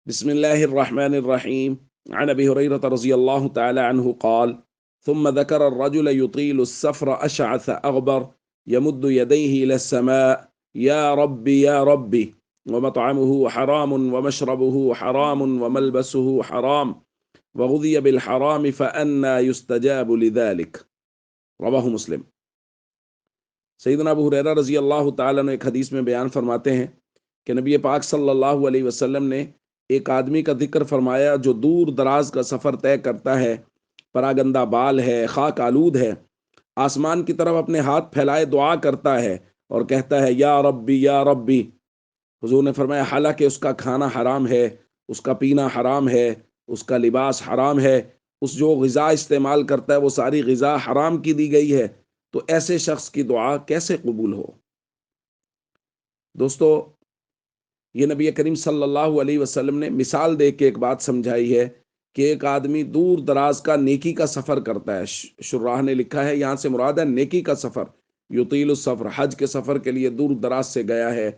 بسم الله الرحمن الرحيم. عن أبي هريرة رضي الله تعالى عنه قال: ثم ذكر الرجل يطيل السفر أشعث أغبر يمد يديه إلى السماء: يا ربي يا ربي، ومطعمه حرام ومشربه حرام وملبسه حرام وغذي بالحرام فأنى يستجاب لذلك. رواه مسلم۔ سیدنا ابو ہریرہ رضی اللہ تعالیٰ نے ایک حدیث میں بیان فرماتے ہیں کہ نبی پاک صلی اللہ علیہ وسلم نے ایک آدمی کا ذکر فرمایا جو دور دراز کا سفر طے کرتا ہے، پراگندہ بال ہے، خاک آلود ہے، آسمان کی طرف اپنے ہاتھ پھیلائے دعا کرتا ہے اور کہتا ہے یا ربی یا ربی۔ حضور نے فرمایا حالانکہ اس کا کھانا حرام ہے، اس کا پینا حرام ہے، اس کا لباس حرام ہے، اس جو غذا استعمال کرتا ہے وہ ساری غذا حرام کی دی گئی ہے، تو ایسے شخص کی دعا کیسے قبول ہو؟ دوستو، یہ نبی کریم صلی اللہ علیہ وسلم نے مثال دے کے ایک بات سمجھائی ہے کہ ایک آدمی دور دراز کا نیکی کا سفر کرتا ہے۔ شراح نے لکھا ہے یہاں سے مراد ہے نیکی کا سفر، یطیل السفر، حج کے سفر کے لیے دور دراز سے گیا ہے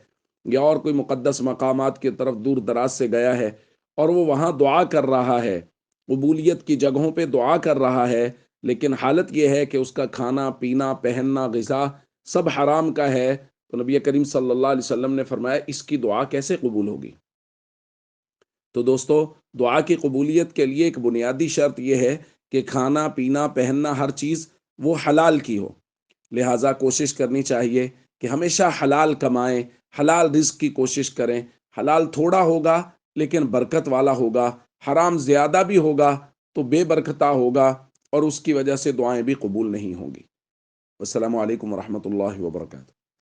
یا اور کوئی مقدس مقامات کی طرف دور دراز سے گیا ہے اور وہ وہاں دعا کر رہا ہے، قبولیت کی جگہوں پہ دعا کر رہا ہے، لیکن حالت یہ ہے کہ اس کا کھانا پینا پہننا غذا سب حرام کا ہے، تو نبی کریم صلی اللہ علیہ وسلم نے فرمایا اس کی دعا کیسے قبول ہوگی؟ تو دوستو، دعا کی قبولیت کے لیے ایک بنیادی شرط یہ ہے کہ کھانا پینا پہننا ہر چیز وہ حلال کی ہو۔ لہٰذا کوشش کرنی چاہیے کہ ہمیشہ حلال کمائیں، حلال رزق کی کوشش کریں۔ حلال تھوڑا ہوگا لیکن برکت والا ہوگا، حرام زیادہ بھی ہوگا تو بے برکتہ ہوگا اور اس کی وجہ سے دعائیں بھی قبول نہیں ہوں گی۔ السلام علیکم ورحمۃ اللہ وبرکاتہ۔